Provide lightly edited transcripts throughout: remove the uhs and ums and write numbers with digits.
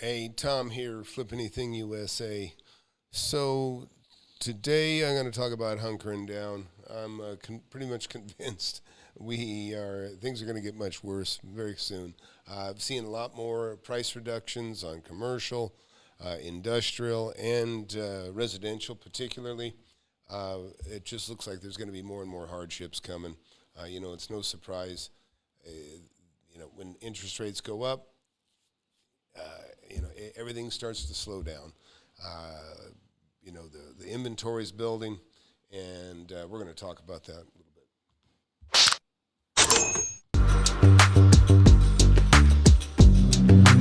Hey, Tom here, FlipAnythingUSA. So today I'm going to talk about hunkering down. I'm pretty much convinced things are going to get much worse very soon. I've seen a lot more price reductions on commercial, industrial, and residential, particularly. It just looks like there's going to be more and more hardships coming. It's no surprise. Uh, when interest rates go up, everything starts to slow down. Uh, the inventory is building, and we're going to talk about that a little bit.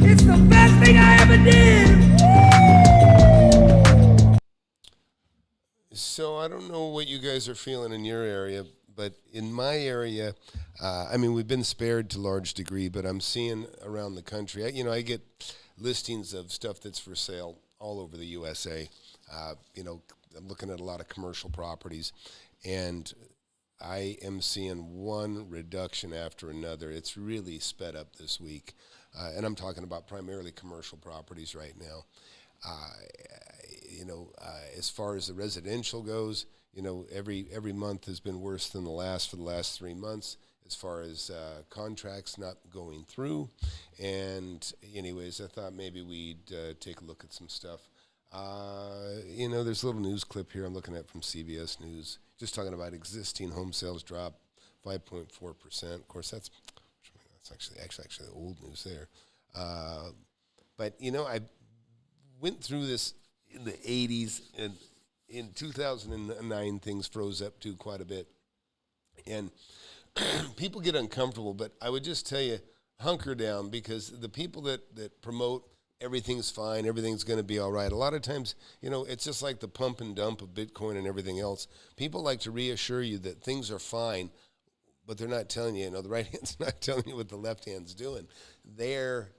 It's the best thing I ever did. So I don't know what you guys are feeling in your area, but in my area, we've been spared to a large degree, but I'm seeing around the country. I get listings of stuff that's for sale all over the USA. I'm looking at a lot of commercial properties, and I am seeing one reduction after another. It's really sped up this week, and I'm talking about primarily commercial properties right now. Uh, as far as the residential goes, every month has been worse than the last for the last 3 months. As far as contracts not going through, and anyways, I thought maybe we'd take a look at some stuff. There's a little news clip here I'm looking at from CBS News, just talking about existing home sales drop 5.4%. Of course, that's actually the old news there. Uh, but I went through this in the 80s, and in 2009 things froze up to quite a bit, and people get uncomfortable. But I would just tell you, hunker down, because the people that promote everything's fine, everything's going to be all right, a lot of times, it's just like the pump and dump of Bitcoin and everything else. People like to reassure you that things are fine, but they're not telling you. The right hand's not telling you what the left hand's doing. They're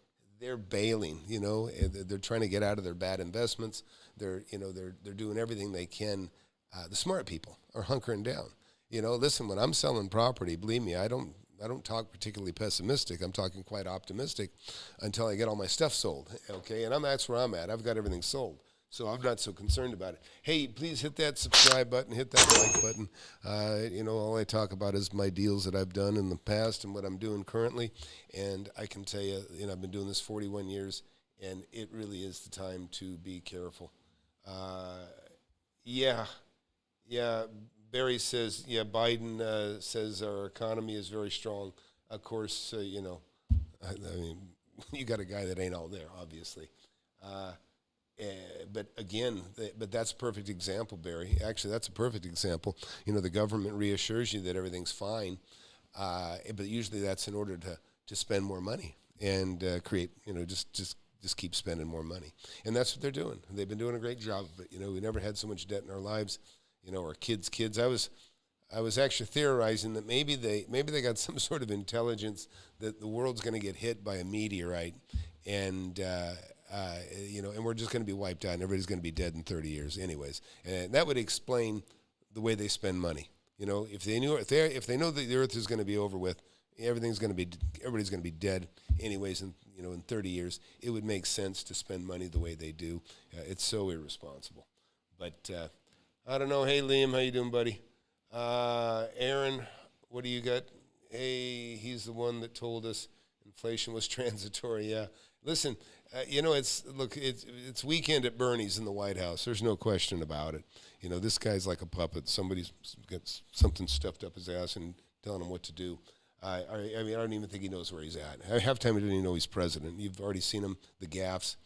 bailing. They're trying to get out of their bad investments. They're doing everything they can. The smart people are hunkering down. Listen, when I'm selling property, believe me, I don't talk particularly pessimistic. I'm talking quite optimistic until I get all my stuff sold. Okay, and that's where I'm at. I've got everything sold, so I'm not so concerned about it. Hey, please hit that subscribe button, hit that like button. All I talk about is my deals that I've done in the past and what I'm doing currently. And I can tell you, I've been doing this 41 years, and it really is the time to be careful. Uh, yeah, yeah. Barry says, yeah, Biden says our economy is very strong. Of course, I mean, you got a guy that ain't all there, obviously. Uh, but again, but that's a perfect example, Barry. Actually, that's a perfect example. The government reassures you that everything's fine, but usually that's in order to spend more money and create, just keep spending more money. And that's what they're doing. They've been doing a great job, but, we never had so much debt in our lives. Our kids. I was actually theorizing that maybe they got some sort of intelligence that the world's going to get hit by a meteorite, and and we're just going to be wiped out, and everybody's going to be dead in 30 years, anyways. And that would explain the way they spend money. If they know that the Earth is going to be over with, everybody's going to be dead, anyways. In 30 years, it would make sense to spend money the way they do. It's so irresponsible, but. I don't know. Hey, Liam, how you doing, buddy? Aaron, what do you got? Hey, he's the one that told us inflation was transitory. Yeah. Listen, it's weekend at Bernie's in the White House. There's no question about it. This guy's like a puppet. Somebody's got something stuffed up his ass and telling him what to do. I don't even think he knows where he's at. Half time, he didn't even know he's president. You've already seen him, the gaffes.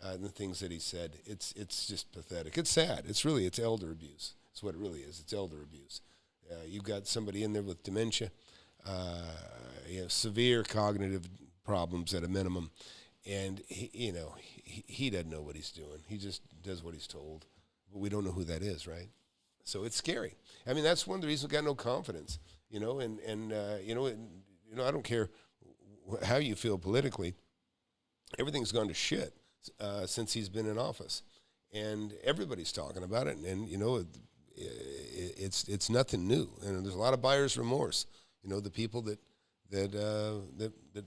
And the things that he said, it's just pathetic. It's sad. It's elder abuse. It's what it really is. It's elder abuse. You've got somebody in there with dementia, severe cognitive problems at a minimum, and he doesn't know what he's doing. He just does what he's told, but we don't know who that is, right? So it's scary. That's one of the reasons we got no confidence. I don't care how you feel politically. Everything's gone to shit. Since he's been in office, and everybody's talking about it, and it's nothing new, and there's a lot of buyer's remorse. The people that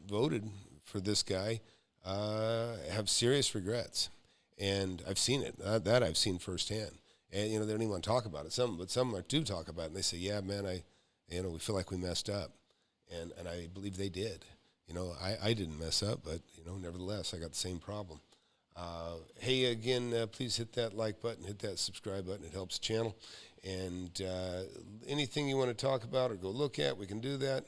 voted for this guy have serious regrets, and I've seen it. That I've seen firsthand. And they don't even want to talk about it. But some do talk about it, and they say, "Yeah, man, we feel like we messed up," and I believe they did. I didn't mess up, but nevertheless, I got the same problem. Hey, again, please hit that like button, hit that subscribe button. It helps the channel. And anything you want to talk about or go look at, we can do that.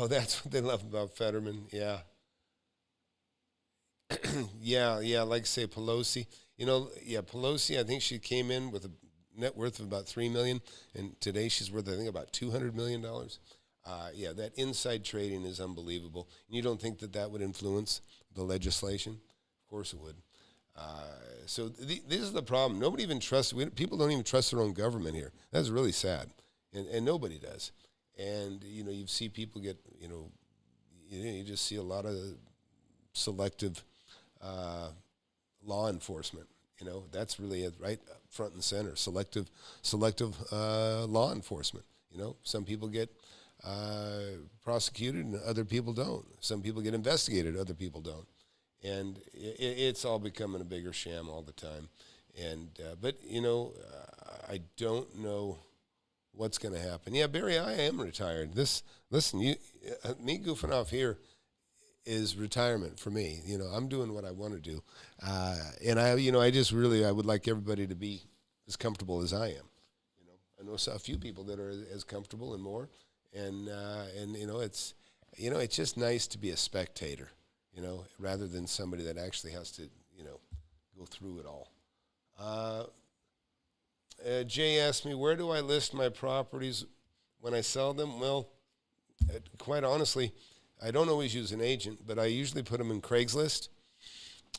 That's what they love about Fetterman. Yeah. yeah, like I say, Pelosi. Pelosi, I think she came in with a net worth of about $3 million, and today she's worth, I think, about $200 million. That inside trading is unbelievable. And you don't think that would influence the legislation? Of course it would. So this is the problem. Nobody even trusts. People don't even trust their own government here. That's really sad, and nobody does. And you see people get you just see a lot of selective law enforcement. That's really it, right front and center. Selective law enforcement. Some people get prosecuted and other people don't. Some people get investigated, other people don't. And it's all becoming a bigger sham all the time. And but I don't know what's going to happen. Yeah, Barry, I am retired. Listen, me goofing off here is retirement for me. I'm doing what I want to do, and I just really I would like everybody to be as comfortable as I am. I know a few people that are as comfortable and more, and it's just nice to be a spectator. Rather than somebody that actually has to, go through it all. Jay asked me, where do I list my properties when I sell them? Well, quite honestly, I don't always use an agent, but I usually put them in Craigslist.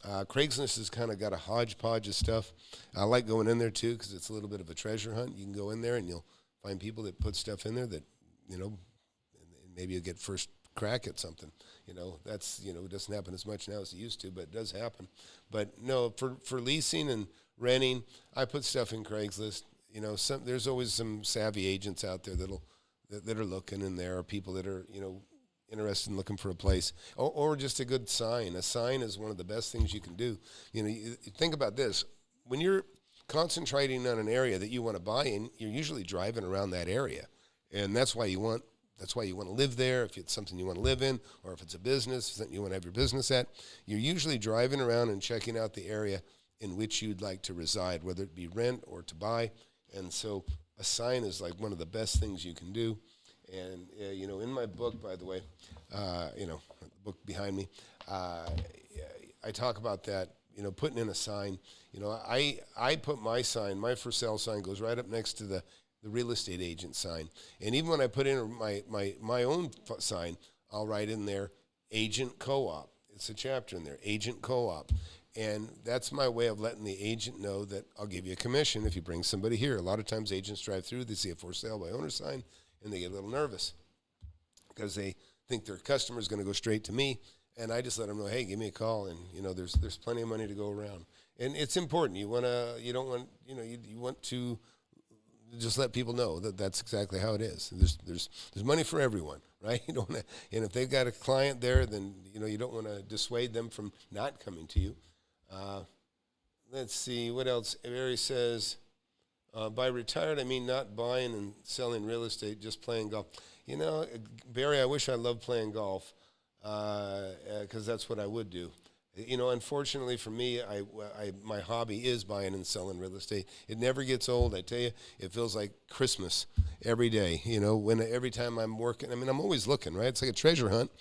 Craigslist has kind of got a hodgepodge of stuff. I like going in there, too, because it's a little bit of a treasure hunt. You can go in there, and you'll find people that put stuff in there that, and maybe you'll get first crack at something. That's, it doesn't happen as much now as it used to, but it does happen. But no, for leasing and renting, I put stuff in Craigslist. There's always some savvy agents out there that are looking, and there are people that are, interested in looking for a place, or just a good sign. A sign is one of the best things you can do. You think about this. When you're concentrating on an area that you want to buy in, you're usually driving around that area, and that's why you want to live there. If it's something you want to live in, or if it's a business, something you want to have your business at, you're usually driving around and checking out the area in which you'd like to reside, whether it be rent or to buy. And so a sign is like one of the best things you can do. And, in my book, by the way, the book behind me, I talk about that, putting in a sign. I put my sign, my for sale sign goes right up next to the real estate agent sign. And even when I put in my own sign, I'll write in there, agent co-op. It's a chapter in there, agent co-op. And that's my way of letting the agent know that I'll give you a commission if you bring somebody here. A lot of times agents drive through, they see a for sale by owner sign, and they get a little nervous because they think their customer is going to go straight to me. And I just let them know, hey, give me a call, and there's plenty of money to go around. And it's important. You want to just let people know that that's exactly how it is. There's money for everyone, right? You don't wanna, and if they've got a client there, then you don't want to dissuade them from not coming to you. Let's see what else. Barry says, by retired I mean not buying and selling real estate, just playing golf. Barry, I wish I loved playing golf because that's what I would do. Unfortunately for me, my hobby is buying and selling real estate. It never gets old. I tell you, it feels like Christmas every day. Every time I'm working, I'm always looking, right? It's like a treasure hunt.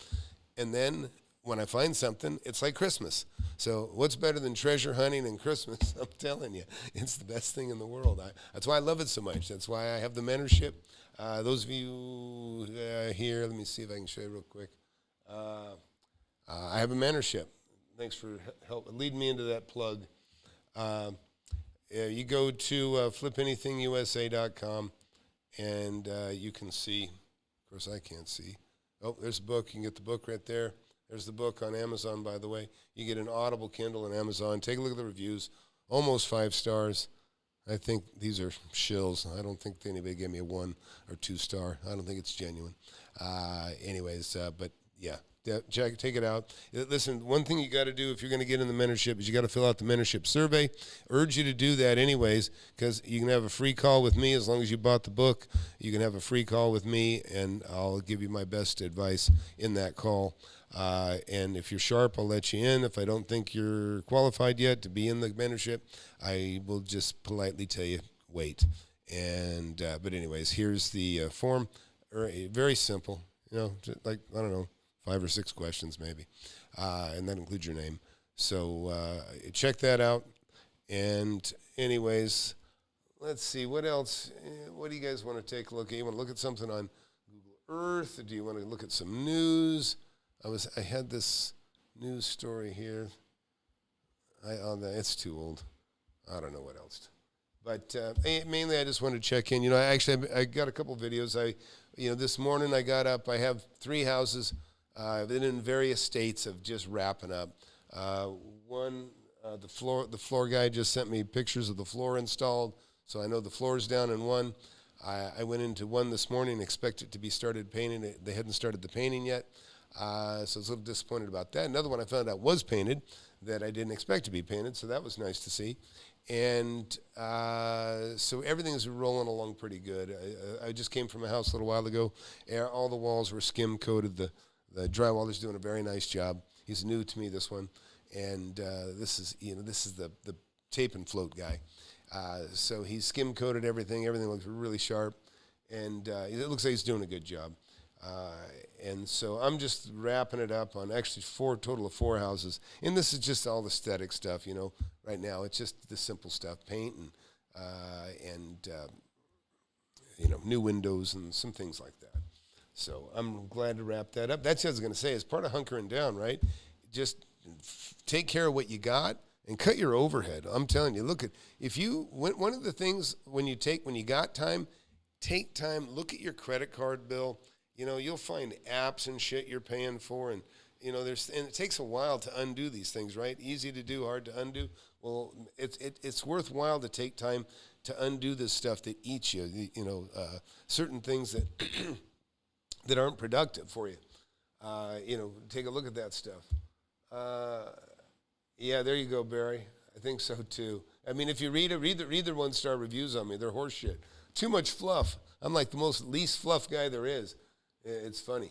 And then when I find something, it's like Christmas. So what's better than treasure hunting and Christmas? I'm telling you, it's the best thing in the world. That's why I love it so much. That's why I have the mentorship. Those of you here, let me see if I can show you real quick. I have a mentorship. Thanks for help leading me into that plug. You go to FlipAnythingUSA.com, and you can see. Of course, I can't see. Oh, there's a book. You can get the book right there. There's the book on Amazon, by the way. You get an Audible Kindle on Amazon. Take a look at the reviews. Almost 5 stars. I think these are shills. I don't think anybody gave me a 1 or 2 star. I don't think it's genuine. But Yeah. Take it out. Listen, one thing you got to do if you're going to get in the mentorship is you got to fill out the mentorship survey. Urge you to do that anyways, because you can have a free call with me as long as you bought the book. You can have a free call with me, and I'll give you my best advice in that call. And if you're sharp, I'll let you in. If I don't think you're qualified yet to be in the mentorship, I will just politely tell you, wait. And but anyways, here's the form. Very simple. Just like, I don't know, 5 or 6 questions maybe, and that includes your name. So check that out. And anyways, let's see, what else? What do you guys want to take a look at? You want to look at something on Google Earth, or do you want to look at some news? I had this news story here. It's too old. I don't know what else. But mainly I just wanted to check in. I got a couple videos. This morning I got up. I have 3 houses. I've been in various states of just wrapping up. The floor guy just sent me pictures of the floor installed, so I know the floor's down in one. I went into one this morning, expect it to be started painting. They hadn't started the painting yet, so I was a little disappointed about that. Another one I found out was painted that I didn't expect to be painted, so that was nice to see. And so everything's rolling along pretty good. I just came from a house a little while ago. All the walls were skim coated. The drywaller's doing a very nice job. He's new to me, this one, and this is the tape and float guy. So he's skim coated everything. Everything looks really sharp, and it looks like he's doing a good job. And so I'm just wrapping it up on actually total of 4 houses. And this is just all the aesthetic stuff, right now. It's just the simple stuff, paint and new windows and some things like that. So I'm glad to wrap that up. That's what I was going to say. It's part of hunkering down, right? Just take care of what you got and cut your overhead. I'm telling you, one of the things when you got time, take time, look at your credit card bill. You'll find apps and shit you're paying for, and and it takes a while to undo these things, right? Easy to do, hard to undo. Well, it's worthwhile to take time to undo this stuff that eats you. Certain things that that aren't productive for you. Take a look at that stuff. Yeah, there you go, Barry. I think so too. I mean, if you read the 1-star reviews on me, they're horseshit. Too much fluff. I'm like the least fluff guy there is. It's funny.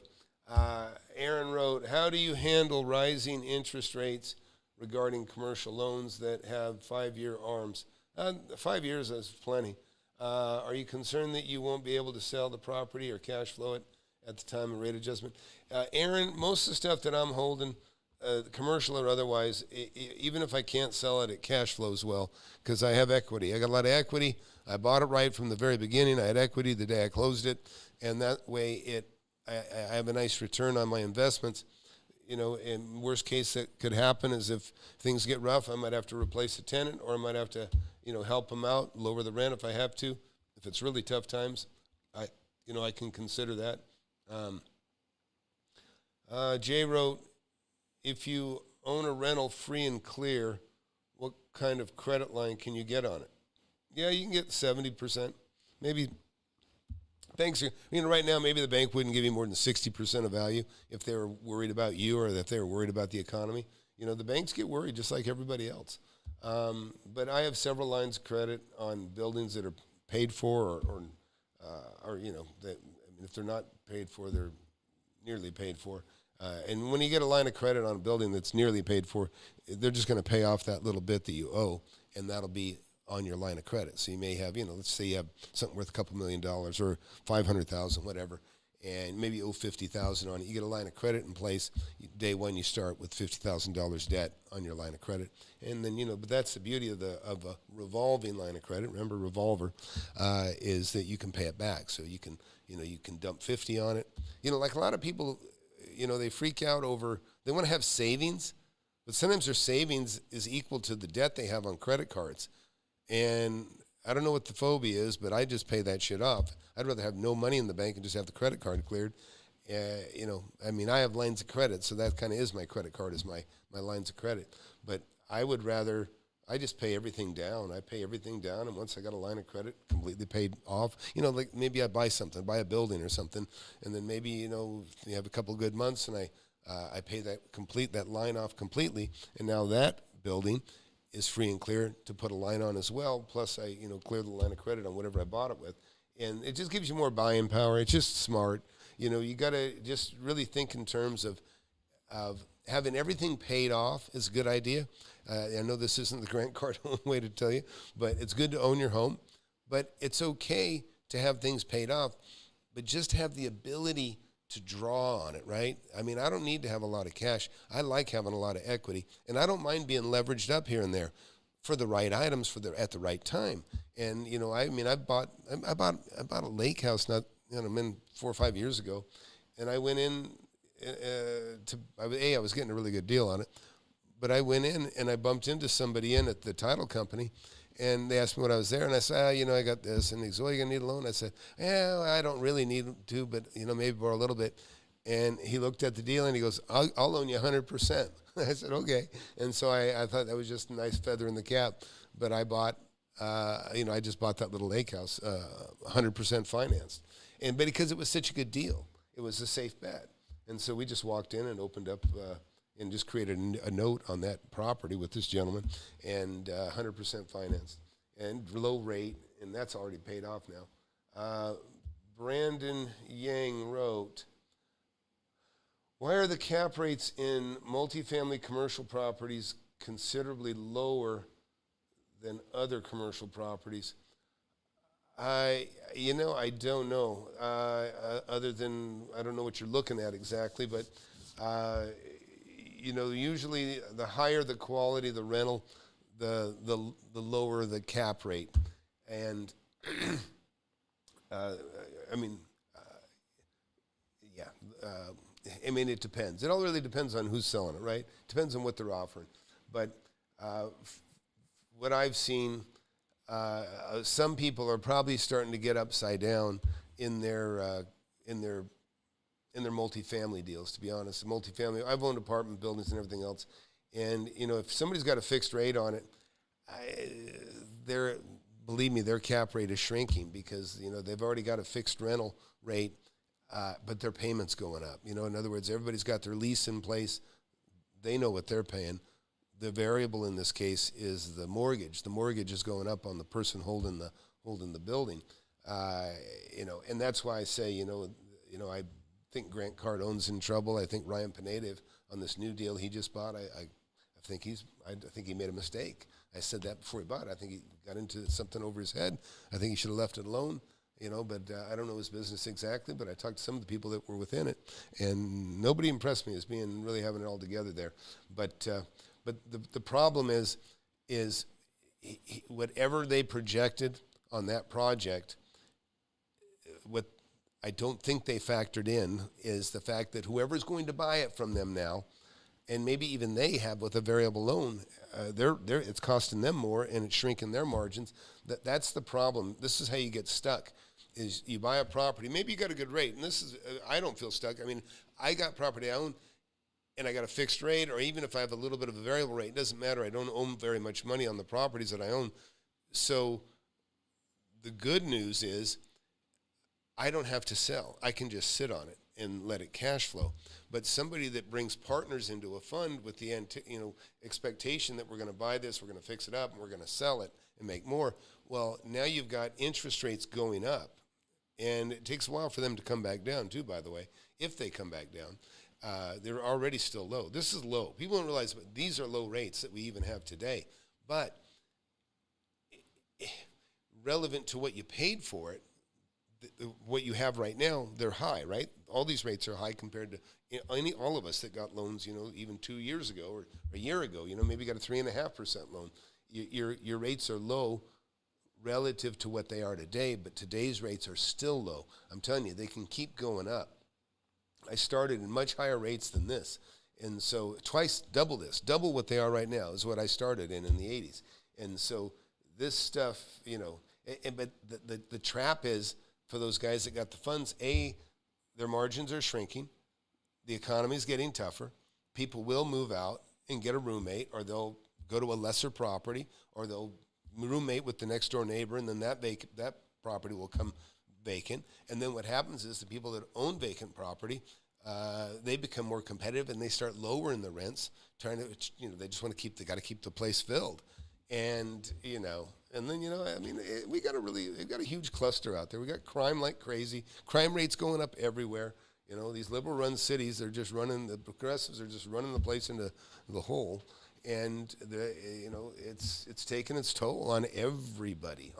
Aaron wrote, how do you handle rising interest rates regarding commercial loans that have 5-year arms? 5 years is plenty. Are you concerned that you won't be able to sell the property or cash flow it at the time of rate adjustment? Aaron, most of the stuff that I'm holding, commercial or otherwise, even if I can't sell it, it cash flows well because I have equity. I got a lot of equity. I bought it right from the very beginning. I had equity the day I closed it, and that way I have a nice return on my investments. In worst case that could happen is if things get rough, I might have to replace a tenant, or I might have to, help them out, lower the rent if I have to. If it's really tough times, I can consider that. Jay wrote, if you own a rental free and clear, what kind of credit line can you get on it? Yeah, you can get 70%. Maybe banks are, right now maybe the bank wouldn't give you more than 60% of value if they were worried about you or if they were worried about the economy. The banks get worried just like everybody else. But I have several lines of credit on buildings that are paid for or if they're not paid for, they're nearly paid for. And when you get a line of credit on a building that's nearly paid for, they're just going to pay off that little bit that you owe, and that'll be on your line of credit. So you may have, let's say you have something worth a couple $1 million or $500,000, whatever, and maybe you owe $50,000 on it. You get a line of credit in place. Day one, you start with $50,000 debt on your line of credit, and then but that's the beauty of a revolving line of credit. Remember, revolver is that you can pay it back. So you can dump 50 on it. Like a lot of people, they freak out over, they want to have savings, but sometimes their savings is equal to the debt they have on credit cards. And I don't know what the phobia is, but I just pay that shit off. I'd rather have no money in the bank and just have the credit card cleared. I have lines of credit, so that kind of is my credit card, is my lines of credit. But I would rather I just pay everything down. I pay everything down, and once I got a line of credit completely paid off, like maybe I buy something, buy a building or something, and then maybe you have a couple good months, and I pay that line off completely, and now that building is free and clear to put a line on as well. Plus, I clear the line of credit on whatever I bought it with, and it just gives you more buying power. It's just smart. You got to just really think in terms of having everything paid off is a good idea. I know this isn't the Grant Cardone way to tell you, but it's good to own your home. But it's okay to have things paid off, but just have the ability to draw on it, right? I mean, I don't need to have a lot of cash. I like having a lot of equity, and I don't mind being leveraged up here and there for the right items at the right time. And I bought a lake house not 4 or 5 years ago, and I went in. I was getting a really good deal on it, but I went in and I bumped into somebody at the title company, and they asked me what I was there, and I said, I got this, and he goes, you're gonna need a loan? I said, I don't really need to, but maybe borrow a little bit. And he looked at the deal and he goes, I'll loan you 100%. I said, okay. And so I thought that was just a nice feather in the cap, but I bought, I just bought that little lake house, 100% financed, but because it was such a good deal, it was a safe bet. And so we just walked in and opened up and just created a note on that property with this gentleman, and 100% financed and low rate, and that's already paid off now. Brandon Yang wrote, why are the cap rates in multifamily commercial properties considerably lower than other commercial properties? I don't know. Other than I don't know what you're looking at exactly, but usually the higher the quality of the rental, the lower the cap rate, and it depends. It all really depends on who's selling it, right? Depends on what they're offering, but what I've seen. Some people are probably starting to get upside down in their multifamily deals. To be honest, multifamily. I've owned apartment buildings and everything else, and if somebody's got a fixed rate on it, believe me, their cap rate is shrinking because they've already got a fixed rental rate, but their payment's going up. In other words, everybody's got their lease in place. They know what they're paying. The variable in this case is the mortgage. The mortgage is going up on the person holding the building, and that's why I say, I think Grant Cardone's in trouble. I think Ryan Pineda on this new deal he just bought. I think he made a mistake. I said that before he bought it. I think he got into something over his head. I think he should have left it alone. But I don't know his business exactly. But I talked to some of the people that were within it, and nobody impressed me as being really having it all together there. But the problem is whatever they projected on that project, what I don't think they factored in is the fact that whoever's going to buy it from them now, and maybe even they have with a variable loan, it's costing them more and it's shrinking their margins. That's the problem. This is how you get stuck. Is you buy a property, maybe you got a good rate, and this is I don't feel stuck. I mean, I got property I own, and I got a fixed rate, or even if I have a little bit of a variable rate, it doesn't matter. I don't own very much money on the properties that I own. So the good news is I don't have to sell. I can just sit on it and let it cash flow. But somebody that brings partners into a fund with the expectation that we're going to buy this, we're going to fix it up, and we're going to sell it and make more, well, now you've got interest rates going up. And it takes a while for them to come back down, too, by the way, if they come back down. They're already still low. This is low. People don't realize, but these are low rates that we even have today. But relevant to what you paid for it, what you have right now, they're high, right? All these rates are high compared to all of us that got loans, even 2 years ago or a year ago. Maybe got a 3.5% loan. Your rates are low relative to what they are today, but today's rates are still low. I'm telling you, they can keep going up. I started in much higher rates than this, and so double what they are right now is what I started in the 80s. And so this stuff, but the trap is for those guys that got the funds, their margins are shrinking, the economy is getting tougher, people will move out and get a roommate, or they'll go to a lesser property, or they'll roommate with the next door neighbor, and then that property will come vacant. And then what happens is the people that own vacant property, they become more competitive, and they start lowering the rents, trying to, they just want to they got to keep the place filled. And, and then, I mean, we've got a huge cluster out there. We got crime like crazy. Crime rates going up everywhere. These liberal-run cities, the progressives are just running the place into the hole. And, it's taking its toll on everybody.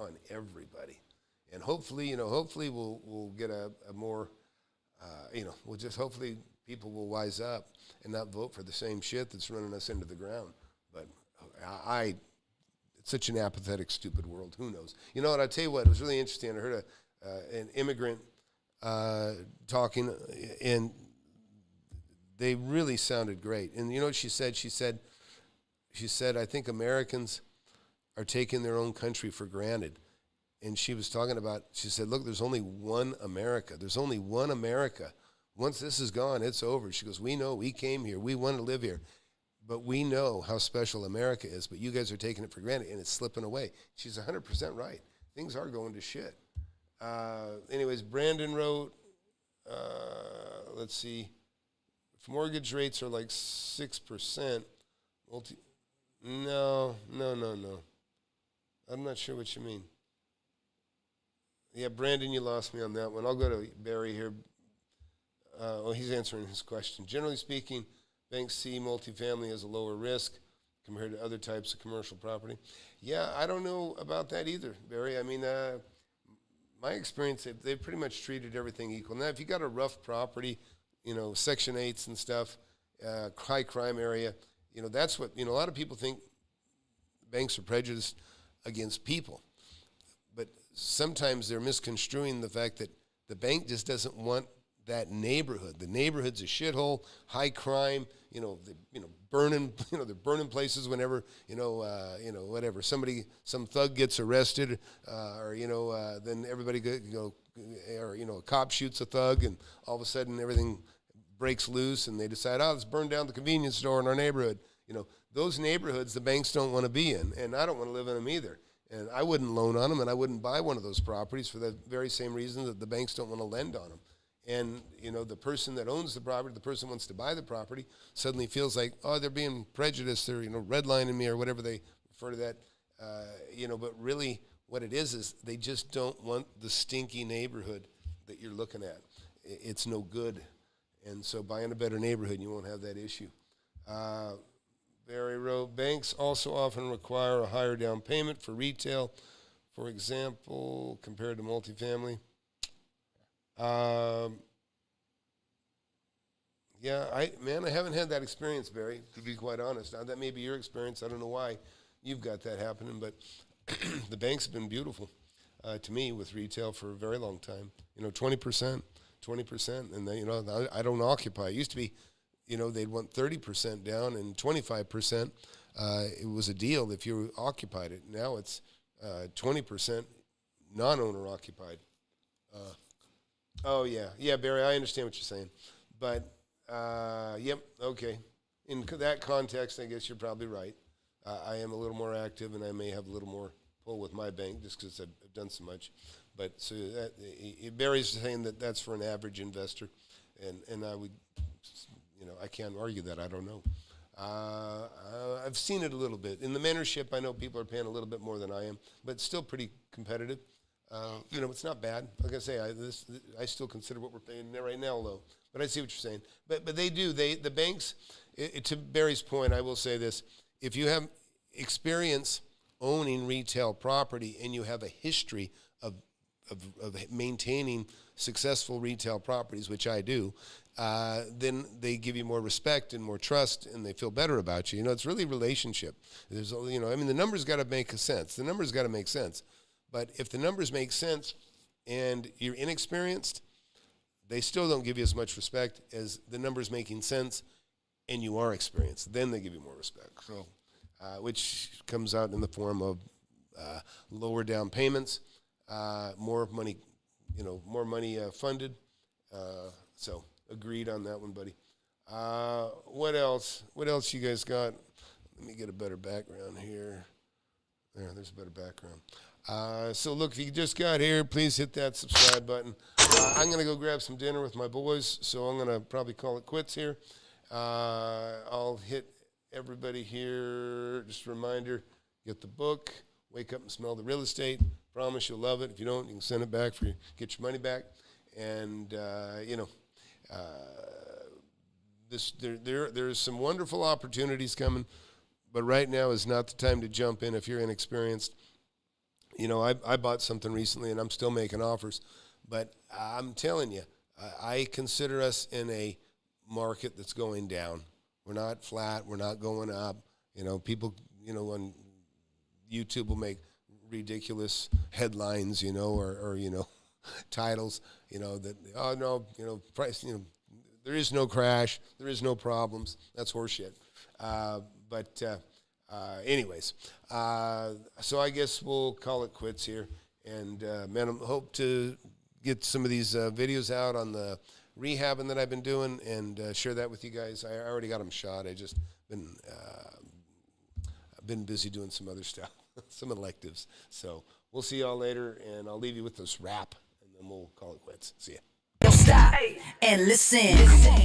And hopefully, we'll get a more, hopefully people will wise up and not vote for the same shit that's running us into the ground. But it's such an apathetic, stupid world. Who knows? You know what? I'll tell you what, it was really interesting. I heard an immigrant talking, and they really sounded great. And you know what she said? She said, I think Americans are taking their own country for granted. And she was talking about, she said, look, there's only one America. There's only one America. Once this is gone, it's over. She goes, we know, we came here, we want to live here. But we know how special America is, but you guys are taking it for granted, and it's slipping away. She's 100% right. Things are going to shit. Anyways, Brandon wrote, let's see, if mortgage rates are like 6%, no. I'm not sure what you mean. Yeah, Brandon, you lost me on that one. I'll go to Barry here. He's answering his question. Generally speaking, banks see multifamily as a lower risk compared to other types of commercial property. Yeah, I don't know about that either, Barry. I mean, my experience, they've pretty much treated everything equal. Now, if you got a rough property, Section 8s and stuff, high crime area, that's what, a lot of people think banks are prejudiced against people. But sometimes they're misconstruing the fact that the bank just doesn't want that neighborhood. The neighborhood's a shithole, high crime, burning, they're burning places whenever, whatever, some thug gets arrested, or, then everybody, or, a cop shoots a thug, and all of a sudden everything breaks loose, and they decide, let's burn down the convenience store in our neighborhood. Those neighborhoods the banks don't want to be in, and I don't want to live in them either. And I wouldn't loan on them, and I wouldn't buy one of those properties for the very same reason that the banks don't want to lend on them. And, the person that owns the property, the person who wants to buy the property, suddenly feels like, they're being prejudiced, they're, redlining me, or whatever they refer to that, but really what it is they just don't want the stinky neighborhood that you're looking at. It's no good. And so buying a better neighborhood, you won't have that issue. Barry wrote, banks also often require a higher down payment for retail, for example, compared to multifamily. I haven't had that experience, Barry, to be quite honest. Now, that may be your experience. I don't know why you've got that happening, but the banks have been beautiful to me with retail for a very long time. 20%, and then, I don't occupy. It used to be, they'd want 30% down and 25%. It was a deal if you occupied it. Now it's 20% non-owner occupied. Yeah, Barry, I understand what you're saying. But, yep, okay. In that context, I guess you're probably right. I am a little more active, and I may have a little more pull with my bank just because I've done so much. But so Barry's saying that that's for an average investor, and I would, I can't argue that. I don't know. I've seen it a little bit. In the mentorship, I know people are paying a little bit more than I am, but it's still pretty competitive. It's not bad. Like I say, I still consider what we're paying there right now low. But I see what you're saying. But they do. The banks, to Barry's point, I will say this. If you have experience owning retail property and you have a history of maintaining successful retail properties, which I do, then they give you more respect and more trust, and they feel better about you. It's really relationship. There's, the numbers got to make sense. The numbers got to make sense. But if the numbers make sense and you're inexperienced, they still don't give you as much respect as the numbers making sense and you are experienced. Then they give you more respect. So, which comes out in the form of lower down payments, more money, funded. So agreed on that one, buddy. What else? What else you guys got? Let Let me get a better background here. There's a better background. So look, if you just got here, please hit that subscribe button. I'm going to go grab some dinner with my boys, so I'm going to probably call it quits here. I'll hit everybody here. Just a reminder, get the book, Wake Up and Smell the Real Estate. Promise you'll love it. If you don't, you can send it back get your money back. And, there's some wonderful opportunities coming, but right now is not the time to jump in if you're inexperienced. I bought something recently, and I'm still making offers, but I'm telling you, I consider us in a market that's going down. We're not flat. We're not going up. People, on YouTube will make ridiculous headlines, or titles, that, price, there is no crash, there is no problems. That's horseshit. Anyways, so I guess we'll call it quits here. And, man, I hope to get some of these videos out on the rehabbing that I've been doing and share that with you guys. I already got them shot. I just been busy doing some other stuff, some electives. So we'll see y'all later, and I'll leave you with this rap, and then we'll call it quits. See ya. Don't stop and listen.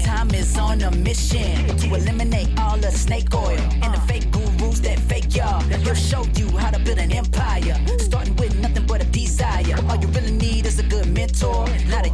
Time is on a mission to eliminate all the snake oil and the fake gurus that fake y'all. He'll show you how to build an empire, starting with nothing but a desire. All you really need is a good mentor, not a